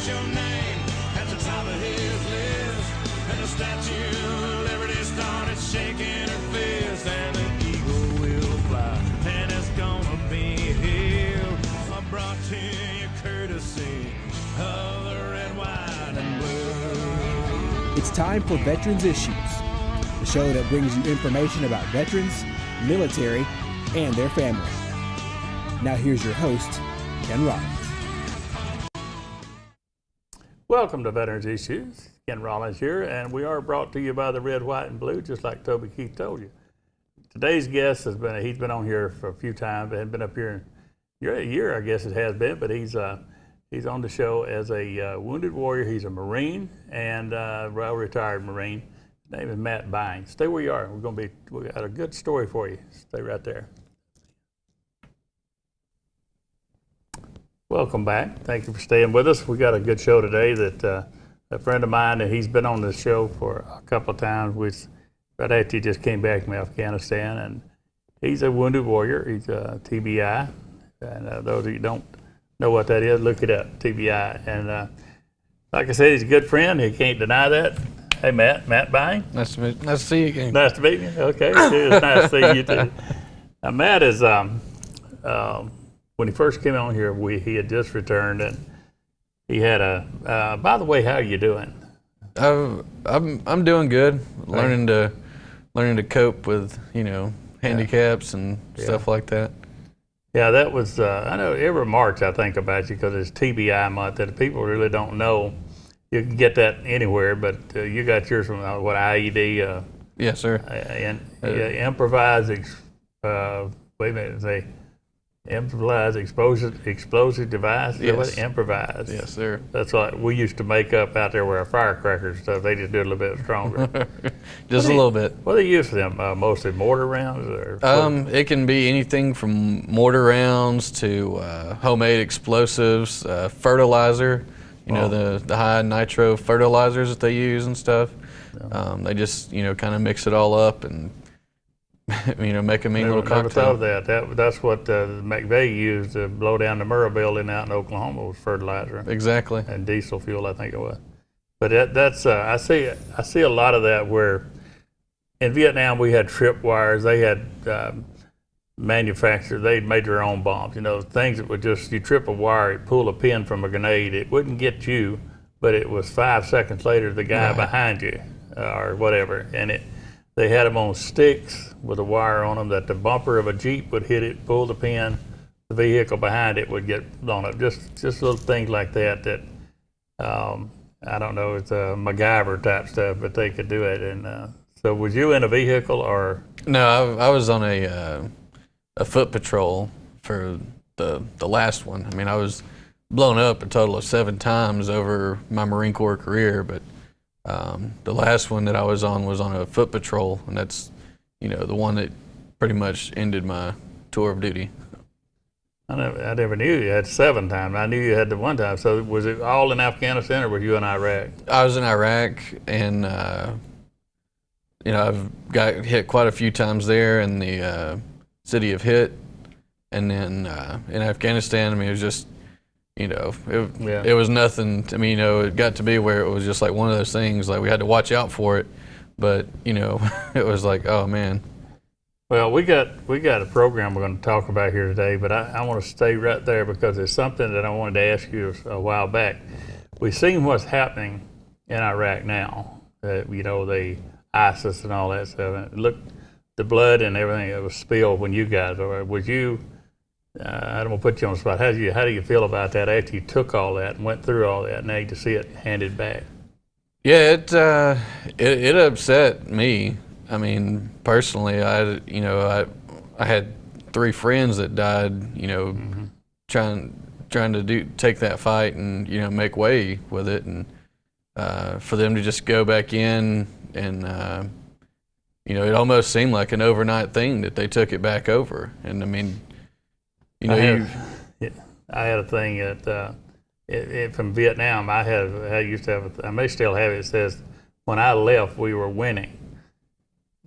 write your name at the top of his list. And the Statue of Liberty started shaking her fist. And the eagle will fly, and it's gonna be here. Brought to you courtesy of the red, white, and blue. It's time for Veterans Issues, the show that brings you information about veterans, military, and their family. Now here's your host, Ken Rollins. Welcome to Veterans Issues. Ken Rollins here, and we are brought to you by the red, white, and blue, just like Toby Keith told you. Today's guest he's been on here for a few times, but hadn't been up here a year, I guess it has been, but he's on the show as a wounded warrior. He's a Marine and well-retired Marine. His name is Matt Bein. Stay where you are. We got a good story for you. Stay right there. Welcome back. Thank you for staying with us. We got a good show today. That a friend of mine, and he's been on this show for a couple of times. Right after he just came back from Afghanistan, and he's a wounded warrior. He's a TBI. And those of you who don't know what that is, look it up, TBI. And like I said, he's a good friend. He can't deny that. Hey, Matt Bein. Nice to see you again. Nice to meet you. Okay, it's nice to see you too. Now, Matt is, when he first came on here, he had just returned, and he had by the way, how are you doing? I'm doing good. Learning to cope with, handicaps and stuff like that. Yeah, that was, I know every March I think about you because it's TBI month that people really don't know. You can get that anywhere, but you got yours from, IED? Yes, sir. Improvised, improvised explosive device? Yes. Improvised. Yes, sir. That's what we used to make up out there with our firecrackers and stuff. They just do it a little bit stronger. Just a little bit. What do they use for them? Mostly mortar rounds? Or it can be anything from mortar rounds to homemade explosives, fertilizer, the high nitro fertilizers that they use and stuff. Yeah. They just, kind of mix it all up and make a mean little cocktail. Never thought of that. That's what McVeigh used to blow down the Murrah building out in Oklahoma was fertilizer. Exactly. And diesel fuel, I think it was. But that's I see a lot of that where in Vietnam we had tripwires. They had manufacturers. They made their own bombs. Things that would just you trip a wire, it pull a pin from a grenade. It wouldn't get you, but it was 5 seconds later the guy behind you or whatever, and They had them on sticks with a wire on them that the bumper of a Jeep would hit it, pull the pin, the vehicle behind it would get blown up. Just little things like that I don't know, it's a MacGyver type stuff, but they could do it. And so was you in a vehicle or? No, I was on a foot patrol for the last one. I mean, I was blown up a total of 7 times over my Marine Corps career, but the last one that I was on a foot patrol, and that's, the one that pretty much ended my tour of duty. I never knew you had 7 times. I knew you had the one time. So was it all in Afghanistan or were you in Iraq? I was in Iraq, and I've got hit quite a few times there in the city of Hit, and then in Afghanistan. I mean, it was just. It was nothing. I mean, it got to be where it was just like one of those things, like we had to watch out for it, but it was like, oh man. Well, we got a program we're going to talk about here today, but I want to stay right there because it's something that I wanted to ask you a while back. We've seen what's happening in Iraq now, the ISIS and all that stuff. And look, the blood and everything that was spilled when you guys were. Was you? I don't want to put you on the spot. How do you feel about that after you took all that and went through all that and now to see it handed back? Yeah, it upset me. I mean, personally, I had 3 friends that died. Trying to take that fight and make way with it, and for them to just go back in and it almost seemed like an overnight thing that they took it back over. And I mean. I had a thing at from Vietnam. I used to have. I may still have it. It says, "When I left, we were winning."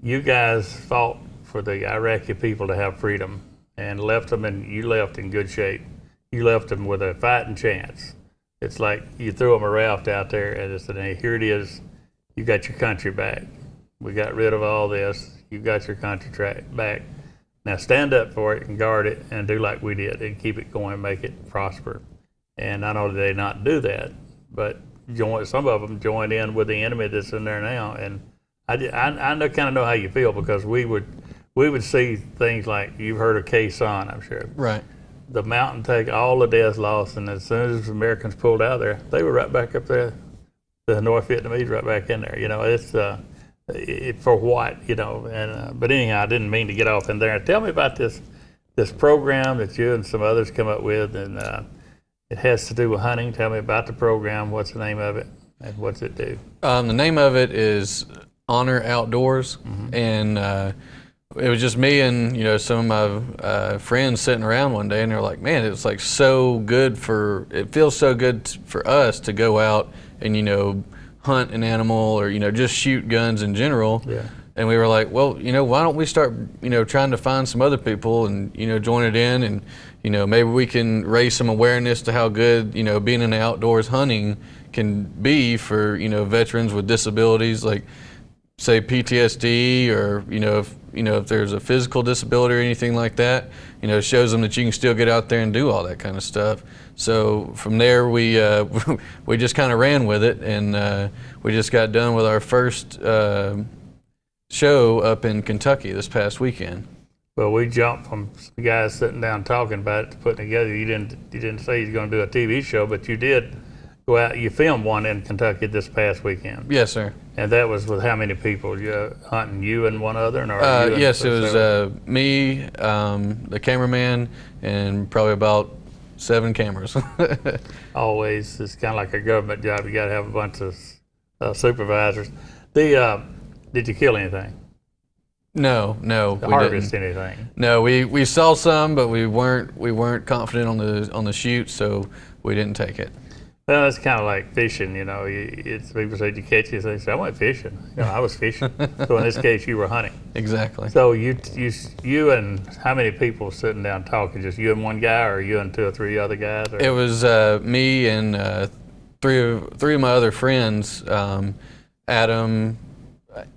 You guys fought for the Iraqi people to have freedom, and left them, and you left in good shape. You left them with a fighting chance. It's like you throw them a raft out there and it's hey, here it is. You got your country back. We got rid of all this. You got your country back. Now stand up for it and guard it and do like we did and keep it going and make it prosper. And not only did they not do that, but some of them joined in with the enemy that's in there now. And I kind of know how you feel, because we would see things like, you've heard of Khe-Sanh, I'm sure. Right. The mountain take all the deaths lost, and as soon as the Americans pulled out of there, they were right back up there. The North Vietnamese right back in there. You know, it's for what, you know. And but anyhow, I didn't mean to get off in there. Tell me about this program that you and some others come up with, and it has to do with hunting. Tell me about the program. What's the name of it, and what's it do? The name of it is Honor Outdoors, and it was just me and, you know, some of my friends sitting around one day, and they're like, man, it's like so good it feels so good for us to go out and, you know, hunt an animal, or, you know, just shoot guns in general. Yeah. And we were like, well, you know, why don't we start, you know, trying to find some other people and, you know, join it in, and, you know, maybe we can raise some awareness to how good, you know, being in the outdoors hunting can be for, you know, veterans with disabilities, like say PTSD, or, you know, if there's a physical disability or anything like that, you know, it shows them that you can still get out there and do all that kind of stuff. So from there, we we just kind of ran with it, and we just got done with our first show up in Kentucky this past weekend. Well, we jumped from some guys sitting down talking about it to putting together. You didn't say you were going to do a TV show, but you did go out. You filmed one in Kentucky this past weekend. Yes, sir. And that was with how many people? You hunting you and one other? Yes, it was me, the cameraman, and probably about 7 cameras. Always, it's kind of like a government job. You got to have a bunch of supervisors. Did you kill anything? No, we harvest didn't. Anything? No, we saw some, but we weren't confident on the shoot, so we didn't take it. Well, it's kind of like fishing, you know. People say, "Did you catch it?" They say, "I went fishing." You know, I was fishing. So in this case, you were hunting. Exactly. So you and how many people sitting down talking? Just you and one guy, or you and 2 or 3 other guys? Or? It was me and three of my other friends, Adam,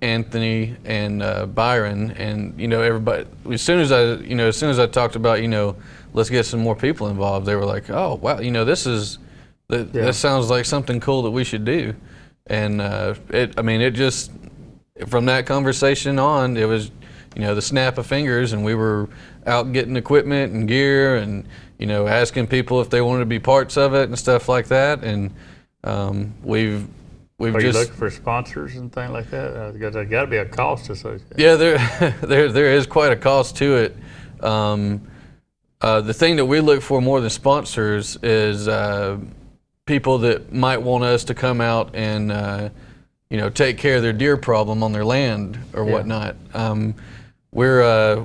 Anthony, and Byron. And, you know, everybody. As soon as I talked about, you know, let's get some more people involved, they were like, "Oh, wow, you know, that sounds like something cool that we should do." And it just, from that conversation on, it was, you know, the snap of fingers, and we were out getting equipment and gear, and, you know, asking people if they wanted to be parts of it and stuff like that. And we've Are just you looking for sponsors and things like that? Because there's got to be a cost associated. Yeah, there is quite a cost to it. The thing that we look for more than sponsors is people that might want us to come out and you know, take care of their deer problem on their land or whatnot. We are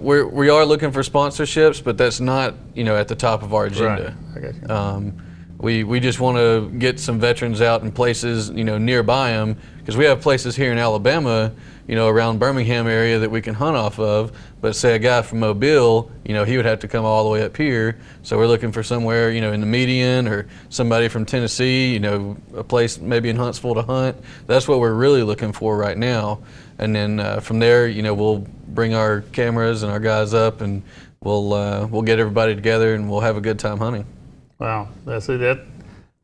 looking for sponsorships, but that's not, you know, at the top of our agenda. Right. I got you. We just want to get some veterans out in places, you know, nearby them, because we have places here in Alabama, you know, around Birmingham area that we can hunt off of. But say a guy from Mobile, you know, he would have to come all the way up here. So we're looking for somewhere, you know, in the median, or somebody from Tennessee, you know, a place maybe in Huntsville to hunt. That's what we're really looking for right now. And then from there, you know, we'll bring our cameras and our guys up, and we'll get everybody together, and we'll have a good time hunting. Wow, that's it.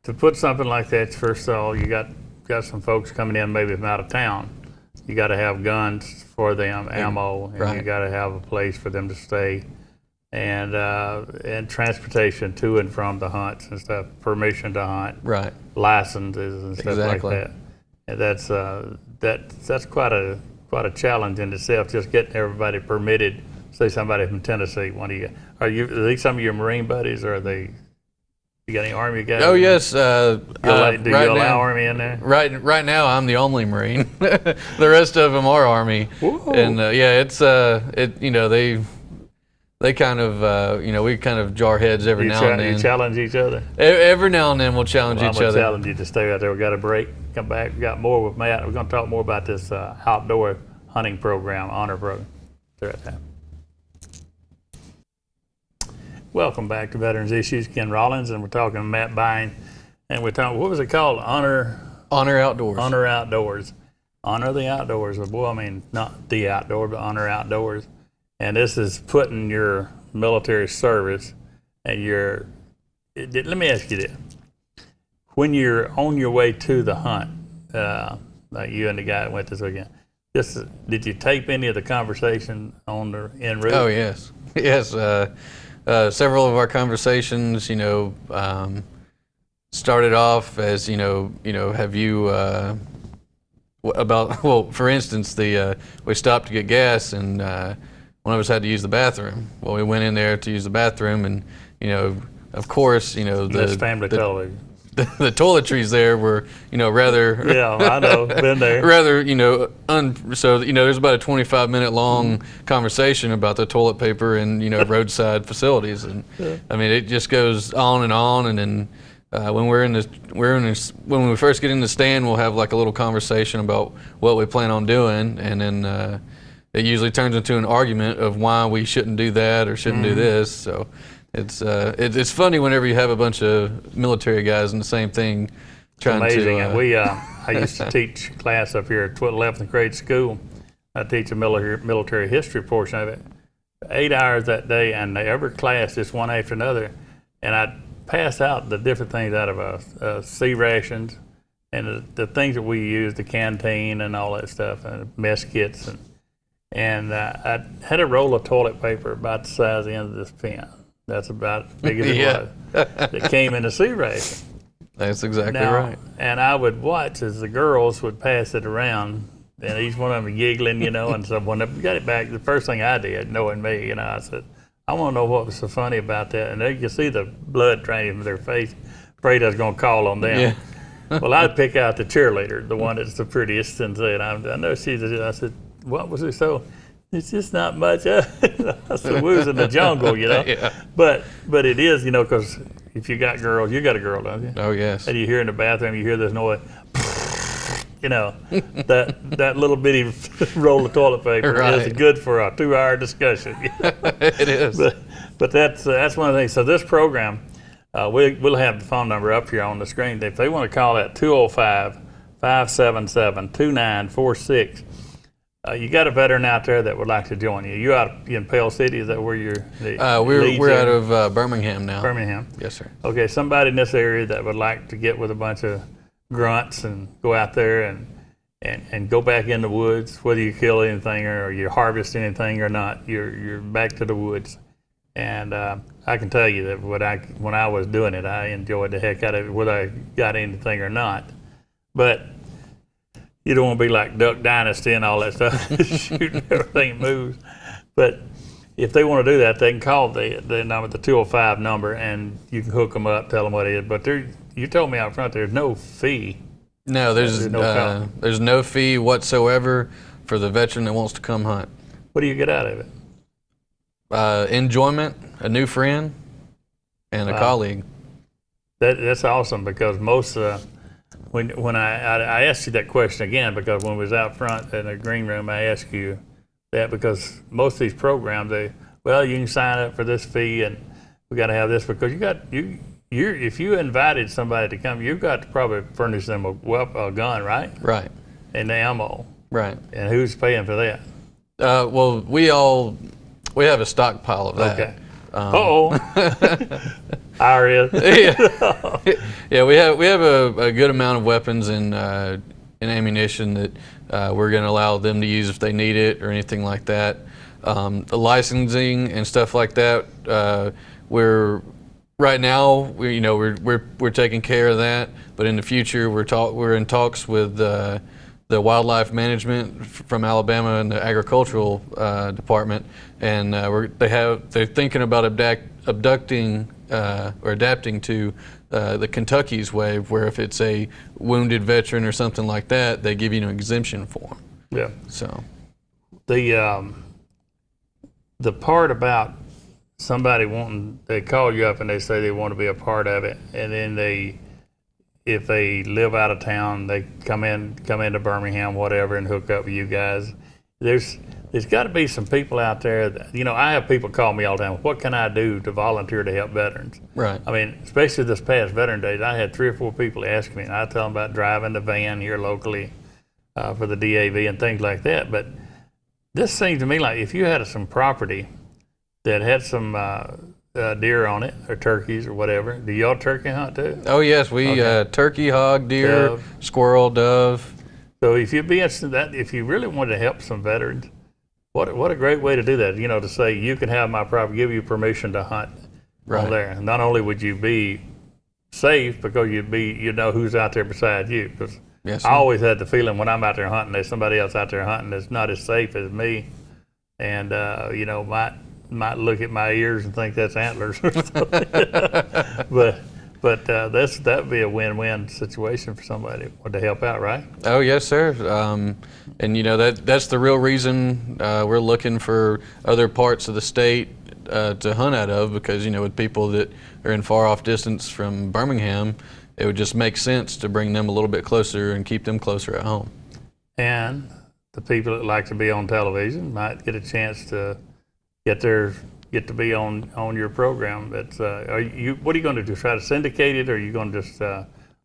To put something like that, first of all, you got some folks coming in maybe from out of town. You got to have guns for them, ammo, and right. You got to have a place for them to stay, and transportation to and from the hunts and stuff, permission to hunt, right, licenses and stuff exactly. like that. And that's quite a challenge in itself, just getting everybody permitted. Say somebody from Tennessee, are these some of your Marine buddies, or are they? You got any Army guys? Oh yes. Do you allow now, Army in there? Right now, I'm the only Marine. The rest of them are Army. Whoa. And it's you know, they kind of you know, we kind of jar heads every now and then. You challenge each other? Every now and then we'll challenge each I'm other. going to challenge you to stay out there. We got a break. Come back. We got more with Matt. We're going to talk more about this outdoor hunting program, honor program. Stay right there. Welcome back to Veterans Issues. Ken Rollins, and we're talking to Matt Bein. and we're talking. What was it called? Honor Outdoors. Honor Outdoors. Honor the outdoors. Well, I mean, not the outdoor, but honor outdoors. And this is putting your military service and your. Let me ask you this: when you're on your way to the hunt, like you and the guy that went this weekend, did you tape any of the conversation on the en route? Oh yes, yes. Several of our conversations, started off as have you about for instance, we stopped to get gas and one of us had to use the bathroom. Well, we went in there to use the bathroom, and of course, That's family television. The toiletries there were, rather. Yeah, I know, been there. Rather, so there's about a 25-minute long conversation about the toilet paper and roadside facilities, and I mean it just goes on, and then when when we first get in the stand, we'll have like a little conversation about what we plan on doing, and then it usually turns into an argument of why we shouldn't do that or shouldn't do this. So. It's funny whenever you have a bunch of military guys in the same thing trying amazing. to. I used to teach class up here at 11th grade school. I teach a military history portion of it. 8 hours that day, and every class just one after another. And I'd pass out the different things out of sea rations and the things that we use, the canteen and all that stuff, and mess kits. And I had a roll of toilet paper about the size of the end of this pen. That's about as big as it was. That came in a sea ration. That's exactly Now, right. And I would watch as the girls would pass it around, and each one of them giggling, and so when I got it back, the first thing I did, knowing me, I said, I want to know what was so funny about that. And they could see the blood draining from their face, afraid I was going to call on them. Yeah. Well, I'd pick out the cheerleader, the one that's the prettiest, and say, I know she's. I said, what was it so? It's just not much. I said, we was in the jungle, Yeah. But it is, because if you got girls, you got a girl, don't you? Oh yes. And you hear in the bathroom, you hear this noise. That little bitty roll of toilet paper Right. is good for a 2-hour discussion. It is. But that's one of the things. So this program, we'll have the phone number up here on the screen. If they want to call that 205-577-2946. You got a veteran out there that would like to join you. You out in Pale City? Is that where you're? We're out of Birmingham now. Birmingham. Yes, sir. Okay, somebody in this area that would like to get with a bunch of grunts and go out there and go back in the woods, whether you kill anything or you harvest anything or not, you're back to the woods. And I can tell you that when I was doing it, I enjoyed the heck out of it, whether I got anything or not. But you don't want to be like Duck Dynasty and all that stuff, shooting everything that moves. But if they want to do that, they can call the number, the 205 number, and you can hook them up, tell them what it is. But you told me out front there's no fee. No, there's no fee whatsoever for the veteran that wants to come hunt. What do you get out of it? Enjoyment, a new friend, and a colleague. That's awesome, because most when I asked you that question again, because when we was out front in the green room, I asked you that because most of these programs, you can sign up for this fee and we got to have this, because if you invited somebody to come, you've got to probably furnish them a gun, right? Right. And the ammo. Right. And who's paying for that? Well, we have a stockpile of that. Okay. IRS. Yeah, we have a good amount of weapons and ammunition that we're going to allow them to use if they need it or anything like that. The licensing and stuff like that, we're taking care of that. But in the future, we're in talks with the wildlife management from Alabama and the agricultural department, and they're thinking about adapting to the Kentucky's way, where if it's a wounded veteran or something like that, they give you an exemption for them. Yeah. So the part about somebody they call you up and they say they want to be a part of it, and then if they live out of town, they come into Birmingham, whatever, and hook up with you guys. there's got to be some people out there that, I have people call me all the time, what can I do to volunteer to help veterans? Right. I mean, especially this past Veteran Days, I had 3 or 4 people ask me, and I tell them about driving the van here locally for the DAV and things like that. But this seems to me like if you had some property that had some deer on it, or turkeys or whatever, do y'all turkey hunt too? Oh yes, we turkey, hog, deer, Dove. squirrel, dove. So if you'd be interested in that, if you really wanted to help some veterans, what a great way to do that, to say you can have my property, give you permission to hunt on there. Not only would you be safe because you know who's out there beside you, because Yes, I always had the feeling when I'm out there hunting, there's somebody else out there hunting that's not as safe as me, and might look at my ears and think that's antlers or something. but that'd be a win-win situation for somebody who wanted to help out, right? Oh yes, sir. And that's the real reason we're looking for other parts of the state to hunt out of, because with people that are in far off distance from Birmingham, it would just make sense to bring them a little bit closer and keep them closer at home. And the people that like to be on television might get a chance to get to be on your program. But what are you going to do? Try to syndicate it, or are you going to just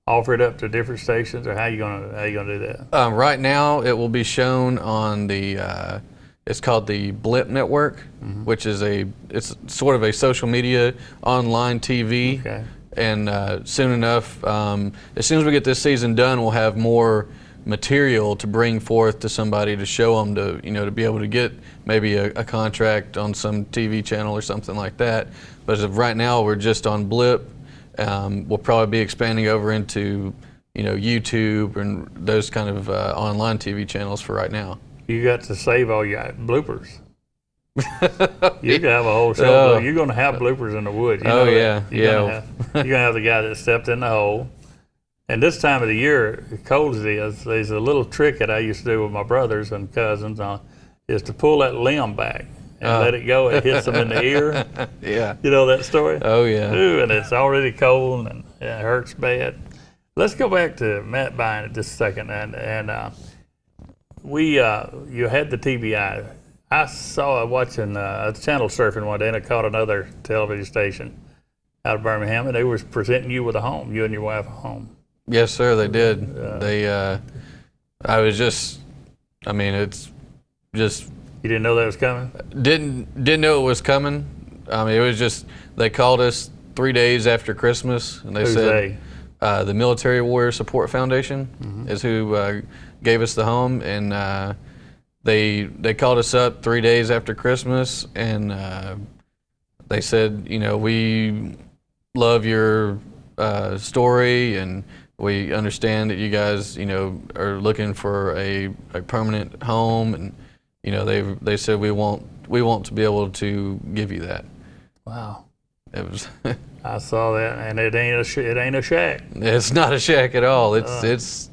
offer it up to different stations, or how you going to do that? Right now, it will be shown on the it's called the Blip Network, which is it's sort of a social media online TV. Okay. And soon enough, as soon as we get this season done, we'll have more material to bring forth to somebody to show them to be able to get maybe a contract on some TV channel or something like that. But as of right now, we're just on Blip. We'll probably be expanding over into YouTube and those kind of online TV channels for right now. You got to save all your bloopers. You can have a whole show. You're going to have bloopers in the woods. You're going to have the guy that stepped in the hole. And this time of the year, cold as it is, there's a little trick that I used to do with my brothers and cousins is to pull that limb back and let it go. It hits them in the ear. Yeah. You know that story? Oh, yeah. Ooh, and it's already cold and it hurts bad. Let's go back to Matt Bein just a second. And you had the TBI. I saw watching channel surfing one day, and I caught another television station out of Birmingham, and they was presenting you with a home, you and your wife a home. Yes, sir, they did. It's just. You didn't know that was coming? Didn't know it was coming. It was just, they called us 3 days after Christmas, and they Who's said they? The Military Warrior Support Foundation is who gave us the home, and they called us up 3 days after Christmas, and they said, we love your story, and we understand that you guys, are looking for a permanent home, and they said we want to be able to give you that. Wow. It was. I saw that, and it ain't a shack. It's not a shack at all. It's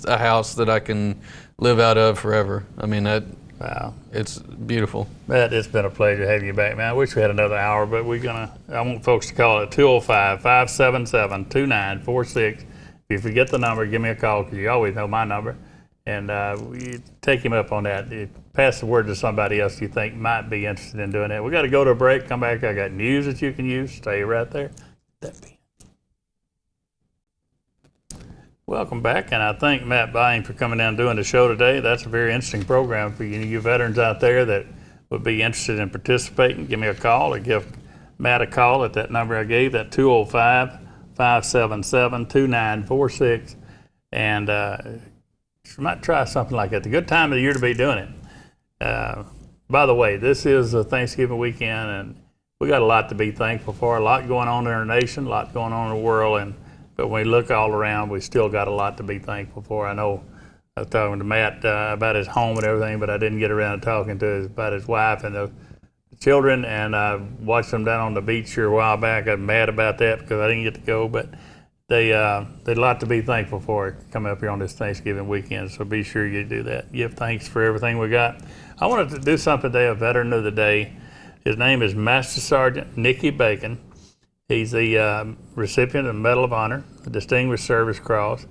a house that I can live out of forever. Wow. It's beautiful. Matt, it's been a pleasure having you back, man. I wish we had another hour, but I want folks to call it 205-577-2946. If you forget the number, give me a call, because you always know my number. And we take him up on that. Pass the word to somebody else you think might be interested in doing that. We got to go to a break, come back. I got news that you can use. Stay right there. Welcome back, and I thank Matt Bein for coming down and doing the show today. That's a very interesting program for you veterans out there that would be interested in participating. Give me a call, or give Matt a call at that number I gave, that 205-577-2946, and you might try something like that. The good time of the year to be doing it. By the way, this is a Thanksgiving weekend, and we got a lot to be thankful for, a lot going on in our nation, a lot going on in the world, but when we look all around, we still got a lot to be thankful for. I know I was talking to Matt about his home and everything, but I didn't get around to talking about his wife and the children, and I watched them down on the beach here a while back. I'm mad about that because I didn't get to go, but they a lot to be thankful for coming up here on this Thanksgiving weekend, so be sure you do that. Give thanks for everything we got. I wanted to do something today, a veteran of the day. His name is Master Sergeant Nicky Bacon. He's the recipient of the Medal of Honor, the Distinguished Service Cross,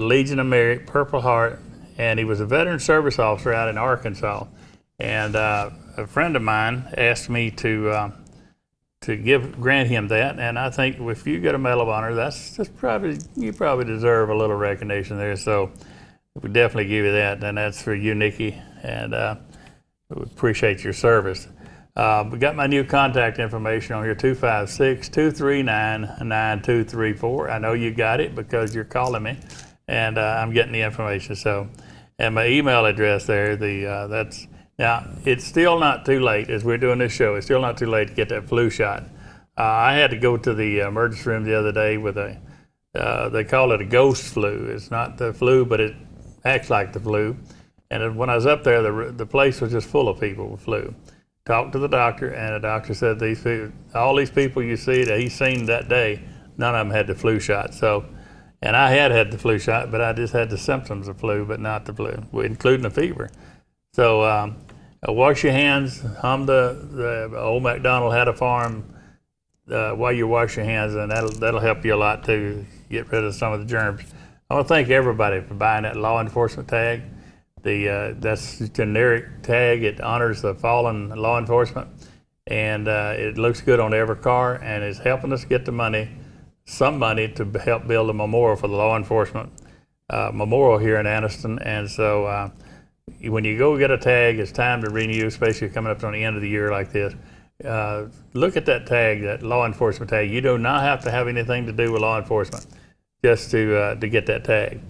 Legion of Merit, Purple Heart, and he was a veteran service officer out in Arkansas. And a friend of mine asked me to grant him that, and I think if you get a Medal of Honor, you probably deserve a little recognition there. So we definitely give you that, and that's for you, Nikki, and we appreciate your service. We got my new contact information on here, 256-239-9234. I know you got it because you're calling me, and I'm getting the information. So, and my email address there, that's now. It's still not too late as we're doing this show. It's still not too late to get that flu shot. I had to go to the emergency room the other day with they call it a ghost flu. It's not the flu, but it acts like the flu. And when I was up there, the place was just full of people with flu. Talked to the doctor, and the doctor said all these people you see that he's seen that day, none of them had the flu shot. So, and I had the flu shot, but I just had the symptoms of flu, but not the flu, including the fever. So wash your hands. Hum the old MacDonald had a farm while you wash your hands, and that'll help you a lot to get rid of some of the germs. I want to thank everybody for buying that law enforcement tag. That's a generic tag. It honors the fallen law enforcement, and it looks good on every car, and it's helping us get some money to help build a memorial for the law enforcement memorial here in Anniston. And so when you go get a tag, it's time to renew, especially coming up on the end of the year like this. Look at that tag, that law enforcement tag. You do not have to have anything to do with law enforcement just to get that tag.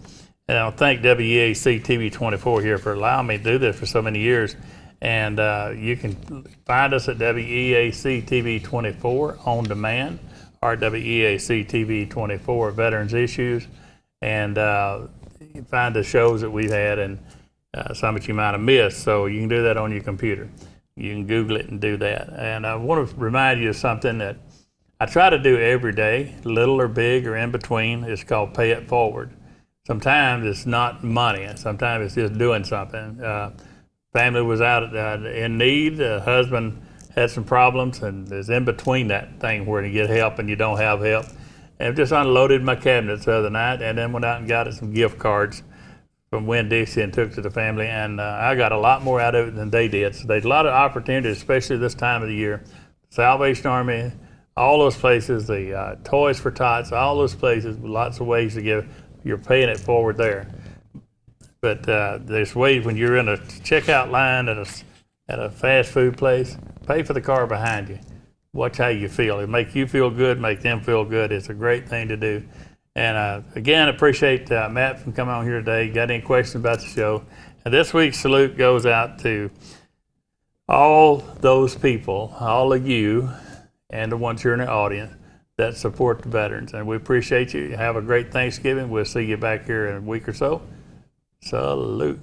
And I'll thank WEAC TV 24 here for allowing me to do this for so many years. And you can find us at WEAC TV 24 on demand, or WEAC TV 24 Veterans Issues. And you can find the shows that we've had and some that you might have missed. So you can do that on your computer. You can Google it and do that. And I want to remind you of something that I try to do every day, little or big or in between. It's called Pay It Forward. Sometimes it's not money. Sometimes it's just doing something. Family was out in need. Husband had some problems, and is in between that thing where you get help and you don't have help. And just unloaded my cabinets the other night, and then went out and got some gift cards from Winn-Dixie and took to the family. And I got a lot more out of it than they did. So there's a lot of opportunities, especially this time of the year. Salvation Army, all those places, the Toys for Tots, all those places, lots of ways to give. You're paying it forward there. But there's ways when you're in a checkout line at a fast food place, pay for the car behind you. Watch how you feel. It make you feel good, make them feel good. It's a great thing to do. And again, appreciate Matt from coming on here today. Got any questions about the show? And this week's salute goes out to all those people, all of you, and the ones here in the audience that support the veterans. And we appreciate you. Have a great Thanksgiving. We'll see you back here in a week or so. Salute.